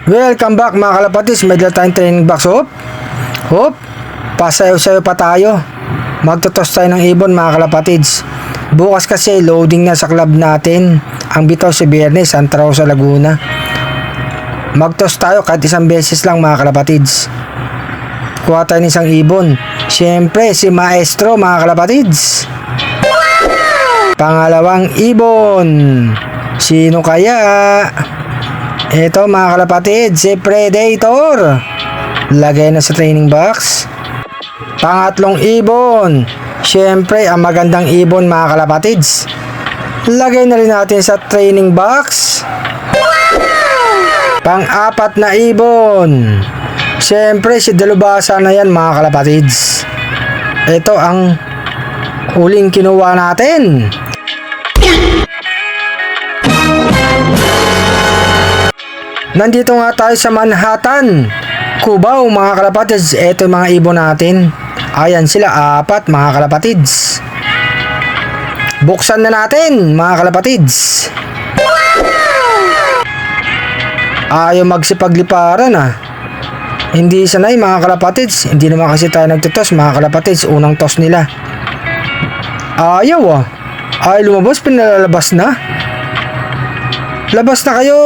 Welcome back mga kalapatids, may dala tayong training box. Hop, pasayo-sayo pa tayo. Magtutos tayo ng ibon mga kalapatids. Bukas kasi loading na sa club natin. Ang bitaw si Biyernes, Santa Rosa, Laguna. Magtos tayo kahit isang beses lang mga kalapatids. Kuha tayo ng isang ibon. Siyempre si Maestro mga kalapatids. Pangalawang ibon, sino kaya? Ito mga kalapatids, si Predator. Lagay na sa training box. Pangatlong ibon, syempre ang magandang ibon mga kalapatids. Lagay na rin natin sa training box. Pang-apat na ibon, syempre si Dalubhasa na yan mga kalapatids. Ito ang huling kinuha natin. Nandito nga tayo sa Manhattan, Cubao mga kalapatids. Ito yung mga ibon natin. Ayan sila, apat mga kalapatids. Buksan na natin mga kalapatids. Ayaw magsipagliparan Hindi sanay mga kalapatids. Hindi naman kasi tayo nagtutos mga kalapatids. Unang toss nila. Ayaw Ay lumabas, pinalalabas na. Labas na kayo.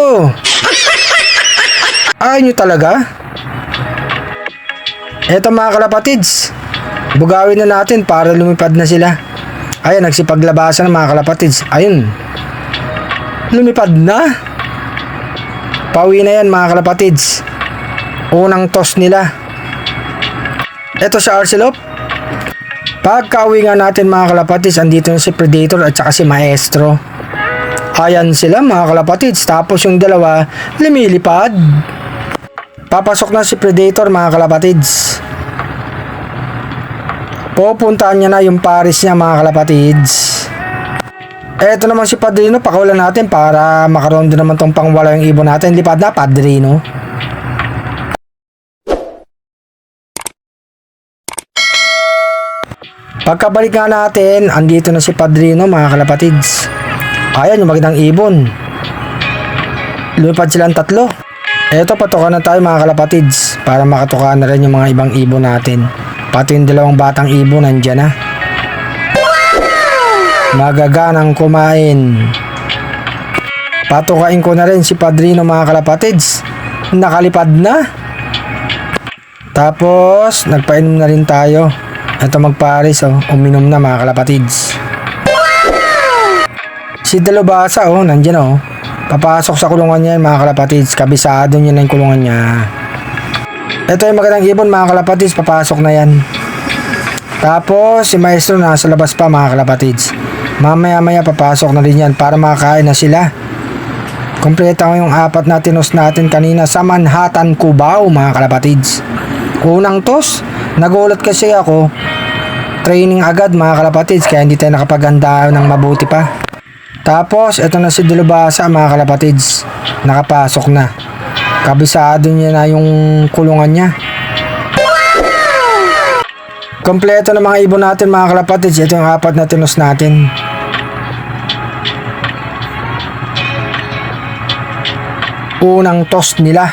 Ayaw nyo talaga? Eto mga kalapatids, bugawin na natin para lumipad na sila. Ayan, nagsipaglabasan ng mga kalapatids. Ayun, lumipad na. Pauwi na yan mga kalapatids. Unang toss nila. Eto sa Arcelop. Pagka-uwi nga natin mga kalapatids, andito na si Predator at saka si Maestro. Ayan sila mga kalapatids. Tapos yung dalawa lumilipad. Papasok na si Predator mga kalapatids. Pupuntaan niya na yung pares niya mga kalapatids. Eto naman si Padrino, pakawalan natin para makaroon din naman tong pangwala yung ibon natin. Lipad na Padrino. Pagkabalik nga natin, andito na si Padrino mga kalapatids. Ayan yung magandang ibon. Lumipad silang tatlo. Eto, patukan na tayo mga kalapatids para makatukan na rin yung mga ibang ibon natin. Pati yung dalawang batang ibon nandyan na. Magaganang kumain. Patukain ko na rin si Padrino mga kalapatids. Nakalipad na. Tapos nagpainom na rin tayo. Eto magpares uminom na mga kalapatids. Si Dalubhasa nandyan papasok sa kulungan niya mga kalapatids. Kabisado niya na yung kulungan niya. Ito yung magandang ibon mga kalapatids. Papasok na yan. Tapos si Maestro nasa labas pa mga kalapatids. Mamaya papasok na rin yan para makakain na sila. Kompleto yung apat na tinos natin kanina sa Manhattan, Cubao mga kalapatids. Unang toss, nagulat kasi ako. Training agad mga kalapatids, kaya hindi tayo nakapaganda ng mabuti pa. Tapos, ito na si Dalubhasa mga kalapatids. Nakapasok na. Kabisado niya na yung kulungan niya. Kompleto na mga ibon natin mga kalapatids. Ito yung apat na tinos natin. Unang toss nila.